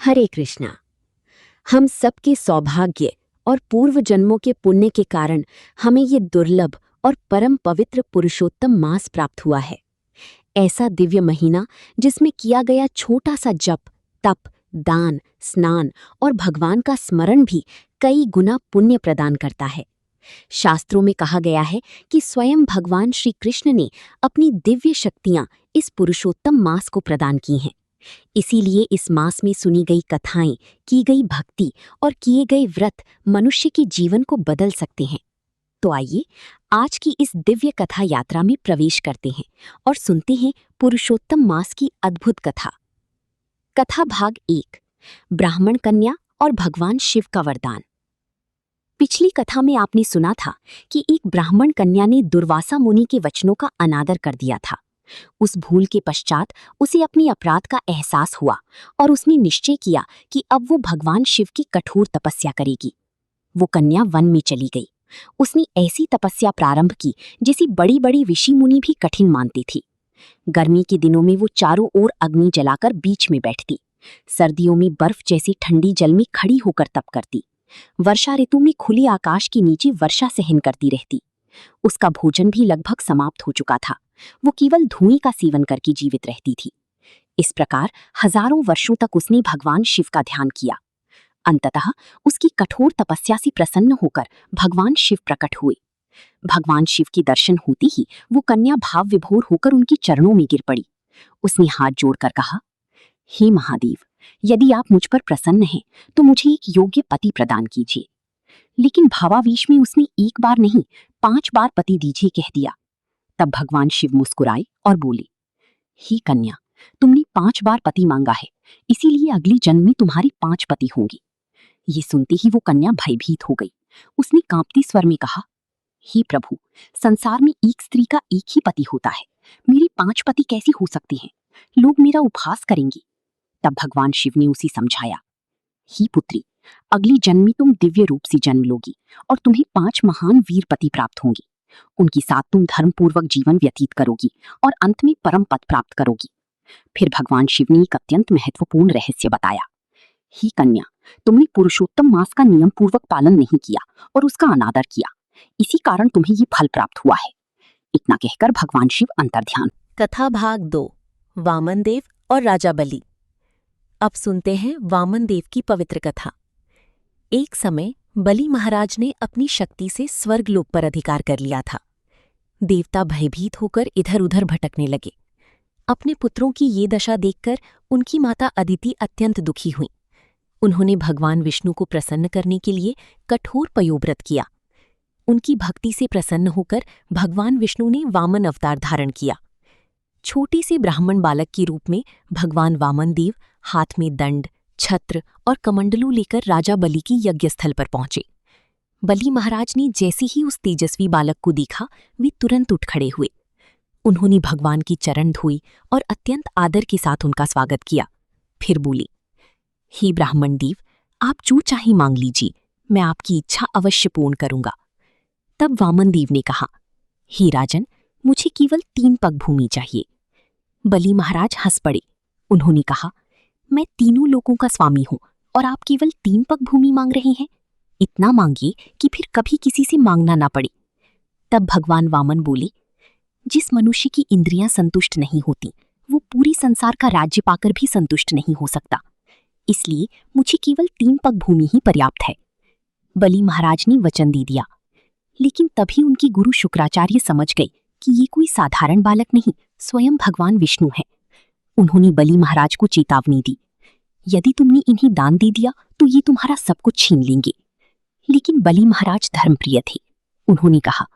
हरे कृष्णा। हम सबके सौभाग्य और पूर्व जन्मों के पुण्य के कारण हमें ये दुर्लभ और परम पवित्र पुरुषोत्तम मास प्राप्त हुआ है। ऐसा दिव्य महीना जिसमें किया गया छोटा सा जप, तप, दान, स्नान और भगवान का स्मरण भी कई गुना पुण्य प्रदान करता है। शास्त्रों में कहा गया है कि स्वयं भगवान श्री कृष्ण ने अपनी दिव्य शक्तियां इस पुरुषोत्तम मास को प्रदान की हैं। इसीलिए इस मास में सुनी गई कथाएं, की गई भक्ति और किए गए व्रत मनुष्य के जीवन को बदल सकते हैं। तो आइए आज की इस दिव्य कथा यात्रा में प्रवेश करते हैं और सुनते हैं पुरुषोत्तम मास की अद्भुत कथा। कथा भाग 1, ब्राह्मण कन्या और भगवान शिव का वरदान। पिछली कथा में आपने सुना था कि एक ब्राह्मण कन्या ने दुर्वासा मुनि के वचनों का अनादर कर दिया था। उस भूल के पश्चात उसे अपनी अपराध का एहसास हुआ और उसने निश्चय किया कि अब वो भगवान शिव की कठोर तपस्या करेगी। वो कन्या वन में चली गई। उसने ऐसी तपस्या प्रारंभ की जिसे बड़ी बड़ी ऋषि मुनि भी कठिन मानती थी। गर्मी के दिनों में वो चारों ओर अग्नि जलाकर बीच में बैठती, सर्दियों में बर्फ जैसी ठंडी जल में खड़ी होकर तप करती, वर्षा ऋतु में खुले आकाश के नीचे वर्षा सहन करती रहती। उसका भोजन भी लगभग समाप्त हो चुका था। वो केवल धुएं का सेवन करके जीवित रहती थी। इस प्रकार हजारों वर्षों तक उसने भगवान शिव का ध्यान किया। अंततः उसकी कठोर तपस्या से प्रसन्न होकर भगवान शिव प्रकट हुए। भगवान शिव के दर्शन होते ही वो कन्या भाव विभोर होकर उनके चरणों में गिर पड़ी। उसने हाथ जोड़कर कहा, हे महादेव, यदि आप मुझ पर प्रसन्न हैं तो मुझे एक योग्य पति प्रदान कीजिए। लेकिन भावावेश में उसने एक बार नहीं 5 बार पति दीजिए कह दिया। तब भगवान शिव मुस्कुराए और बोले, ही कन्या, तुमने 5 बार पति मांगा है, इसीलिए अगले जन्म में तुम्हारी 5 पति होंगे। ये सुनते ही वो कन्या भयभीत हो गई। उसने कांपते स्वर में कहा, हे प्रभु, संसार में एक स्त्री का एक ही पति होता है, मेरे 5 पति कैसे हो सकते हैं? लोग मेरा उपहास करेंगे। तब भगवान शिव ने उसे समझाया, ही पुत्री, अगले जन्म में तुम दिव्य रूप से जन्म लोगी और तुम्हें 5 महान वीर पति प्राप्त होंगे। उनके साथ तुम धर्मपूर्वक जीवन व्यतीत करोगी और अंत में परम पद प्राप्त करोगी। फिर भगवान शिव ने एक अत्यंत महत्वपूर्ण रहस्य बताया, ही कन्या, तुमने पुरुषोत्तम मास का नियम पूर्वक पालन नहीं किया और उसका अनादर किया, इसी कारण तुम्हें ये फल प्राप्त हुआ है। इतना कहकर भगवान शिव अंतर्ध्यान। कथा भाग 2, वामन देव और राजा बलि। अब सुनते हैं वामन देव की पवित्र कथा। एक समय बलि महाराज ने अपनी शक्ति से स्वर्गलोक पर अधिकार कर लिया था। देवता भयभीत होकर इधर उधर भटकने लगे। अपने पुत्रों की ये दशा देखकर उनकी माता अदिति अत्यंत दुखी हुई। उन्होंने भगवान विष्णु को प्रसन्न करने के लिए कठोर पयोव्रत किया। उनकी भक्ति से प्रसन्न होकर भगवान विष्णु ने वामन अवतार धारण किया। छोटे से ब्राह्मण बालक के रूप में भगवान वामन देव हाथ में दंड, छत्र और कमंडलू लेकर राजा बलि की यज्ञस्थल पर पहुंचे। बलि महाराज ने जैसे ही उस तेजस्वी बालक को देखा, वे तुरंत उठ खड़े हुए। उन्होंने भगवान की चरण धोई और अत्यंत आदर के साथ उनका स्वागत किया। फिर बोले, हे ब्राह्मण देव, आप जो चाहे मांग लीजिए, मैं आपकी इच्छा अवश्य पूर्ण करूंगा। तब वामन देव ने कहा, हे राजन, मुझे केवल 3 पग भूमि चाहिए। बलि महाराज हंस पड़े। उन्होंने कहा, मैं तीनों लोकों का स्वामी हूं और आप केवल 3 पग भूमि मांग रहे हैं। इतना मांगिए कि फिर कभी किसी से मांगना ना पड़े। तब भगवान वामन बोले, जिस मनुष्य की इंद्रियां संतुष्ट नहीं होती, वो पूरी संसार का राज्य पाकर भी संतुष्ट नहीं हो सकता। इसलिए मुझे केवल 3 पग भूमि ही पर्याप्त है। बलि महाराज ने वचन दे दिया। लेकिन तभी उनकी गुरु शुक्राचार्य समझ गए कि ये कोई साधारण बालक नहीं, स्वयं भगवान विष्णु है। उन्होंने बलि महाराज को चेतावनी दी, यदि तुमने इन्हें दान दे दिया तो ये तुम्हारा सब कुछ छीन लेंगे। लेकिन बलि महाराज धर्मप्रिय थे। उन्होंने कहा,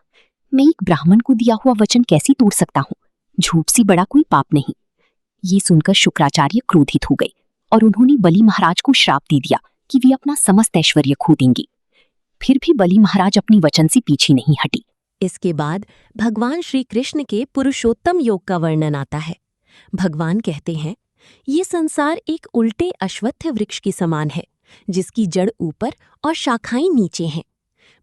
मैं एक ब्राह्मण को दिया हुआ वचन कैसे तोड़ सकता हूँ? झूठ से बड़ा कोई पाप नहीं। ये सुनकर शुक्राचार्य क्रोधित हो गए और उन्होंने बलि महाराज को श्राप दे दिया कि वे अपना समस्त ऐश्वर्य खो देंगे। फिर भी बलि महाराज अपनी वचन से पीछे नहीं हटे। इसके बाद भगवान श्री कृष्ण के पुरुषोत्तम योग का वर्णन आता है। भगवान कहते हैं, ये संसार एक उल्टे अश्वत्थ वृक्ष के समान है, जिसकी जड़ ऊपर और शाखाएं नीचे हैं।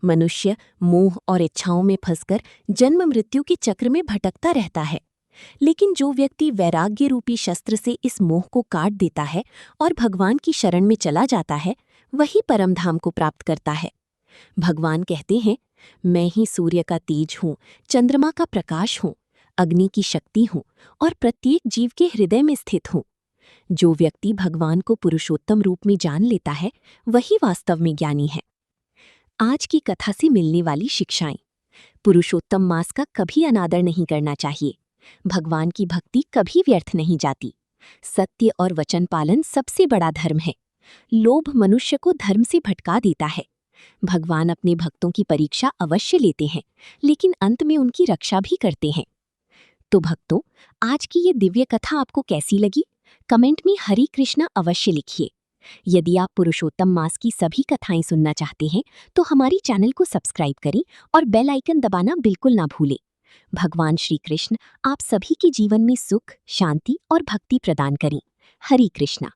मनुष्य मोह और इच्छाओं में फंसकर जन्म मृत्यु के चक्र में भटकता रहता है। लेकिन जो व्यक्ति वैराग्य रूपी शस्त्र से इस मोह को काट देता है और भगवान की शरण में चला जाता है, वही परम धाम को प्राप्त करता है। भगवान कहते हैं, मैं ही सूर्य का तेज हूँ, चंद्रमा का प्रकाश हूँ, अग्नि की शक्ति हूँ और प्रत्येक जीव के हृदय में स्थित हूँ। जो व्यक्ति भगवान को पुरुषोत्तम रूप में जान लेता है, वही वास्तव में ज्ञानी है। आज की कथा से मिलने वाली शिक्षाएं। पुरुषोत्तम मास का कभी अनादर नहीं करना चाहिए। भगवान की भक्ति कभी व्यर्थ नहीं जाती। सत्य और वचन पालन सबसे बड़ा धर्म है। लोभ मनुष्य को धर्म से भटका देता है। भगवान अपने भक्तों की परीक्षा अवश्य लेते हैं, लेकिन अंत में उनकी रक्षा भी करते हैं। तो भक्तों, आज की ये दिव्य कथा आपको कैसी लगी? कमेंट में हरे कृष्णा अवश्य लिखिए। यदि आप पुरुषोत्तम मास की सभी कथाएं सुनना चाहते हैं, तो हमारी चैनल को सब्सक्राइब करें और बेल आइकन दबाना बिल्कुल ना भूलें। भगवान श्री कृष्ण आप सभी के जीवन में सुख, शांति और भक्ति प्रदान करें। हरे कृष्णा।